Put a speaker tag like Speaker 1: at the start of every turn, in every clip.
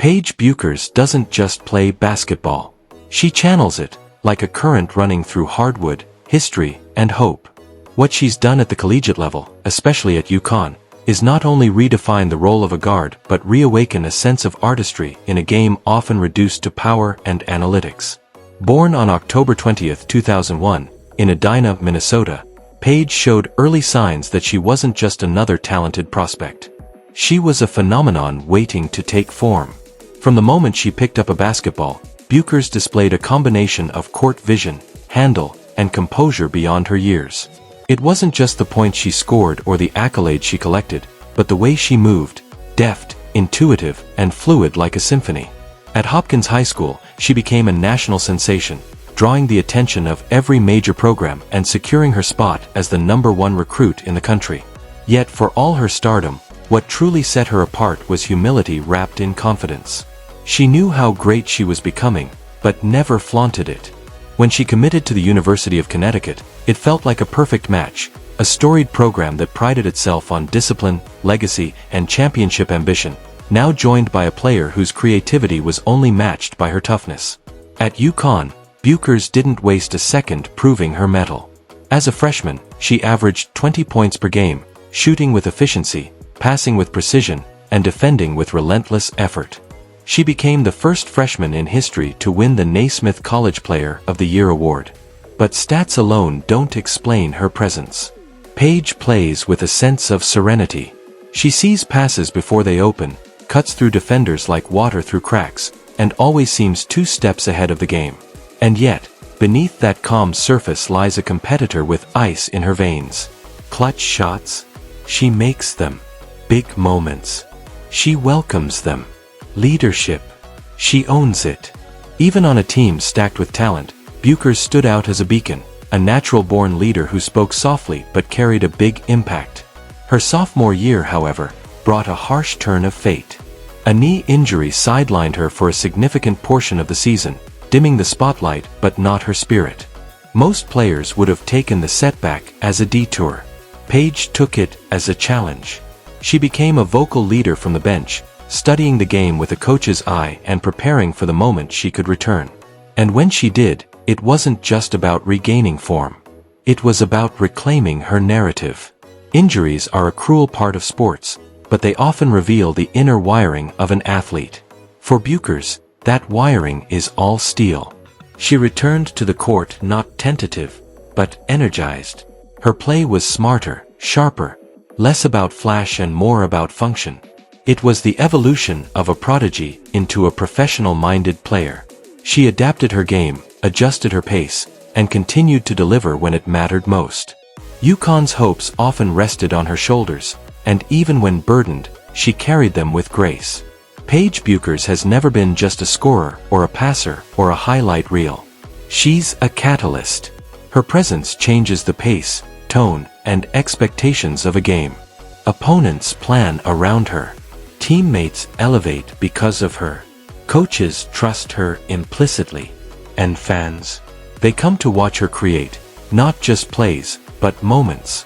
Speaker 1: Paige Bueckers doesn't just play basketball. She channels it, like a current running through hardwood, history, and hope. What she's done at the collegiate level, especially at UConn, is not only redefine the role of a guard but reawaken a sense of artistry in a game often reduced to power and analytics. Born on October 20, 2001, in Edina, Minnesota, Paige showed early signs that she wasn't just another talented prospect. She was a phenomenon waiting to take form. From the moment she picked up a basketball, Bueckers displayed a combination of court vision, handle, and composure beyond her years. It wasn't just the points she scored or the accolades she collected, but the way she moved, deft, intuitive, and fluid like a symphony. At Hopkins High School, she became a national sensation, drawing the attention of every major program and securing her spot as the #1 recruit in the country. Yet for all her stardom, what truly set her apart was humility wrapped in confidence. She knew how great she was becoming, but never flaunted it. When she committed to the University of Connecticut, it felt like a perfect match, a storied program that prided itself on discipline, legacy, and championship ambition, now joined by a player whose creativity was only matched by her toughness. At UConn, Bueckers didn't waste a second proving her mettle. As a freshman, she averaged 20 points per game, shooting with efficiency, passing with precision, and defending with relentless effort. She became the first freshman in history to win the Naismith College Player of the Year award. But stats alone don't explain her presence. Paige plays with a sense of serenity. She sees passes before they open, cuts through defenders like water through cracks, and always seems 2 steps ahead of the game. And yet, beneath that calm surface lies a competitor with ice in her veins. Clutch shots? She makes them. Big moments? She welcomes them. Leadership? She owns it. Even on a team stacked with talent, Bueckers stood out as a beacon, a natural-born leader who spoke softly but carried a big impact. Her sophomore year, however, brought a harsh turn of fate. A knee injury sidelined her for a significant portion of the season, dimming the spotlight but not her spirit. Most players would have taken the setback as a detour. Paige took it as a challenge. She became a vocal leader from the bench, studying the game with a coach's eye and preparing for the moment she could return. And when she did, it wasn't just about regaining form. It was about reclaiming her narrative. Injuries are a cruel part of sports, but they often reveal the inner wiring of an athlete. For Bueckers, that wiring is all steel. She returned to the court not tentative, but energized. Her play was smarter, sharper, less about flash and more about function. It was the evolution of a prodigy into a professional-minded player. She adapted her game, adjusted her pace, and continued to deliver when it mattered most. UConn's hopes often rested on her shoulders, and even when burdened, she carried them with grace. Paige Bueckers has never been just a scorer or a passer or a highlight reel. She's a catalyst. Her presence changes the pace, tone, and expectations of a game. Opponents plan around her. Teammates elevate because of her. Coaches trust her implicitly. And fans? They come to watch her create, not just plays, but moments.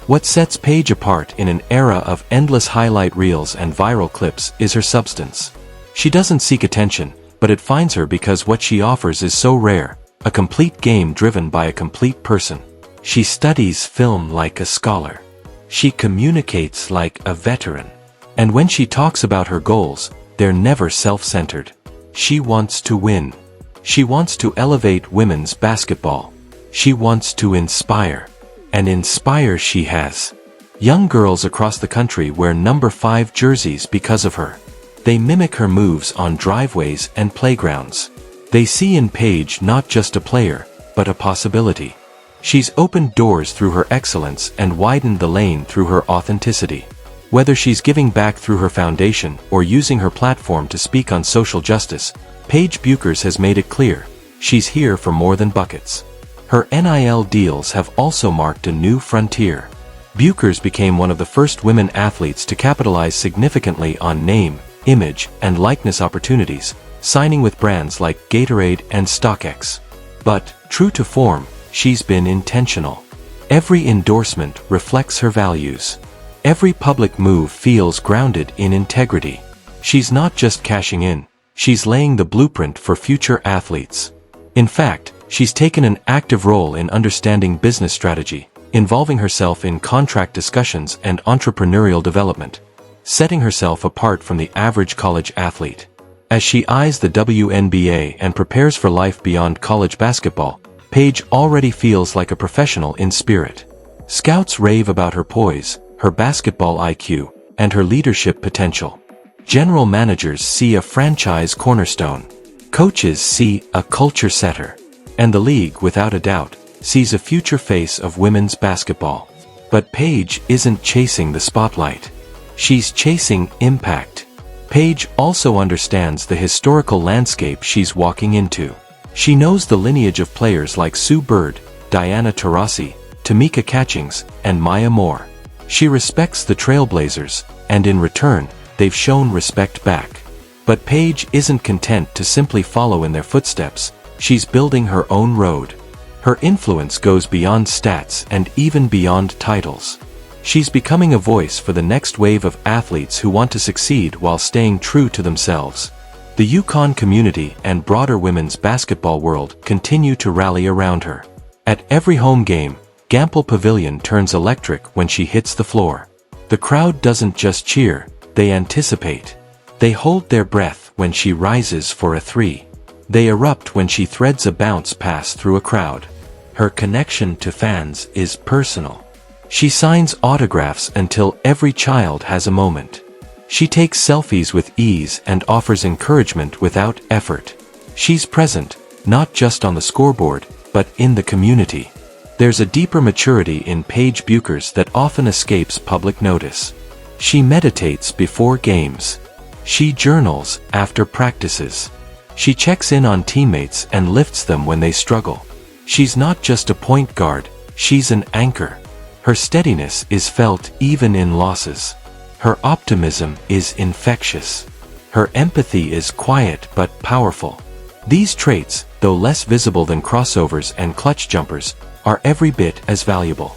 Speaker 1: What sets Paige apart in an era of endless highlight reels and viral clips is her substance. She doesn't seek attention, but it finds her because what she offers is so rare, a complete game driven by a complete person. She studies film like a scholar. She communicates like a veteran. And when she talks about her goals, they're never self-centered. She wants to win. She wants to elevate women's basketball. She wants to inspire. And inspire she has. Young girls across the country wear number 5 jerseys because of her. They mimic her moves on driveways and playgrounds. They see in Paige not just a player, but a possibility. She's opened doors through her excellence and widened the lane through her authenticity. Whether she's giving back through her foundation or using her platform to speak on social justice, Paige Bueckers has made it clear, she's here for more than buckets. Her NIL deals have also marked a new frontier. Bueckers became one of the first women athletes to capitalize significantly on name, image, and likeness opportunities, signing with brands like Gatorade and StockX. But, true to form, she's been intentional. Every endorsement reflects her values. Every public move feels grounded in integrity. She's not just cashing in, she's laying the blueprint for future athletes. In fact, she's taken an active role in understanding business strategy, involving herself in contract discussions and entrepreneurial development, setting herself apart from the average college athlete. As she eyes the WNBA and prepares for life beyond college basketball, Paige already feels like a professional in spirit. Scouts rave about her poise, her basketball IQ, and her leadership potential. General managers see a franchise cornerstone. Coaches see a culture setter. And the league, without a doubt, sees a future face of women's basketball. But Paige isn't chasing the spotlight. She's chasing impact. Paige also understands the historical landscape she's walking into. She knows the lineage of players like Sue Bird, Diana Taurasi, Tamika Catchings, and Maya Moore. She respects the trailblazers, and in return, they've shown respect back. But Paige isn't content to simply follow in their footsteps. She's building her own road. Her influence goes beyond stats and even beyond titles. She's becoming a voice for the next wave of athletes who want to succeed while staying true to themselves. The UConn community and broader women's basketball world continue to rally around her. At every home game, Gampel Pavilion turns electric when she hits the floor. The crowd doesn't just cheer, they anticipate. They hold their breath when she rises for a three. They erupt when she threads a bounce pass through a crowd. Her connection to fans is personal. She signs autographs until every child has a moment. She takes selfies with ease and offers encouragement without effort. She's present, not just on the scoreboard, but in the community. There's a deeper maturity in Paige Bueckers that often escapes public notice. She meditates before games. She journals after practices. She checks in on teammates and lifts them when they struggle. She's not just a point guard, she's an anchor. Her steadiness is felt even in losses. Her optimism is infectious. Her empathy is quiet but powerful. These traits, though less visible than crossovers and clutch jumpers, are every bit as valuable.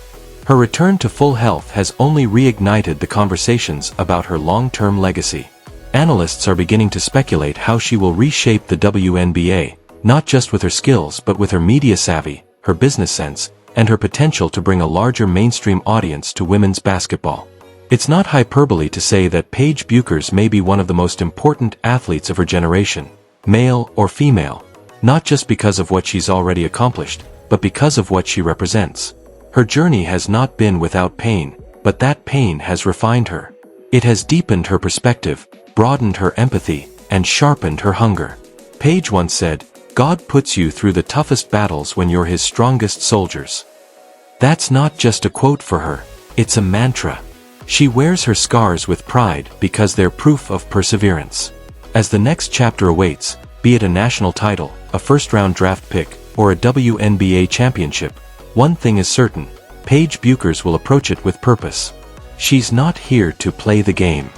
Speaker 1: Her return to full health has only reignited the conversations about her long-term legacy. Analysts are beginning to speculate how she will reshape the WNBA, not just with her skills but with her media savvy, her business sense, and her potential to bring a larger mainstream audience to women's basketball. It's not hyperbole to say that Paige Bueckers may be one of the most important athletes of her generation, male or female, not just because of what she's already accomplished, but because of what she represents. Her journey has not been without pain, but that pain has refined her. It has deepened her perspective, broadened her empathy, and sharpened her hunger. Paige once said, "God puts you through the toughest battles when you're his strongest soldiers." That's not just a quote for her, it's a mantra. She wears her scars with pride because they're proof of perseverance. As the next chapter awaits, be it a national title, a first-round draft pick, or a WNBA championship, one thing is certain, Paige Bueckers will approach it with purpose. She's not here to play the game.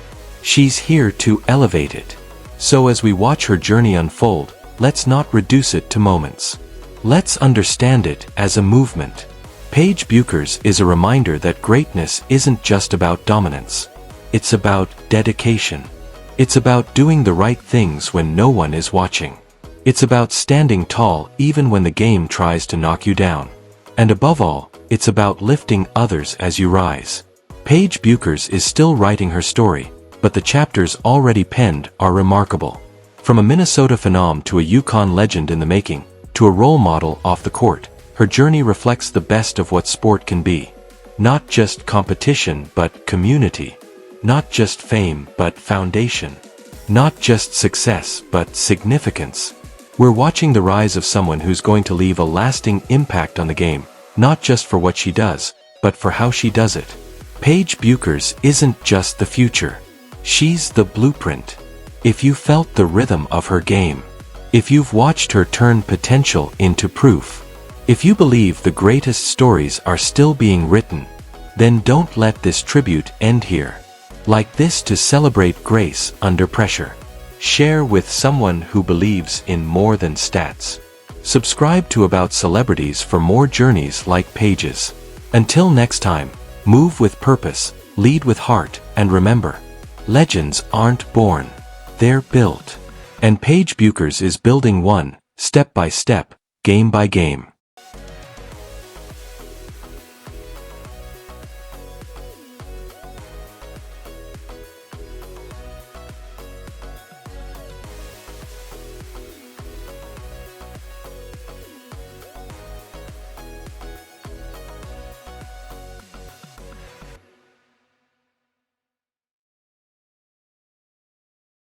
Speaker 1: She's here to elevate it. So as we watch her journey unfold, let's not reduce it to moments. Let's understand it as a movement. Paige Bueckers is a reminder that greatness isn't just about dominance. It's about dedication. It's about doing the right things when no one is watching. It's about standing tall even when the game tries to knock you down. And above all, it's about lifting others as you rise. Paige Bueckers is still writing her story, but the chapters already penned are remarkable. From a Minnesota phenom to a UConn legend in the making, to a role model off the court, her journey reflects the best of what sport can be. Not just competition but community. Not just fame but foundation. Not just success but significance. We're watching the rise of someone who's going to leave a lasting impact on the game, not just for what she does, but for how she does it. Paige Bueckers isn't just the future. She's the blueprint. If you felt the rhythm of her game, if you've watched her turn potential into proof, if you believe the greatest stories are still being written, then don't let this tribute end here. Like this to celebrate grace under pressure. Share with someone who believes in more than stats. Subscribe to About Celebrities for more journeys like Paige's. Until next time, move with purpose, lead with heart, and remember, legends aren't born. They're built. And Paige Bueckers is building one, step by step, game by game.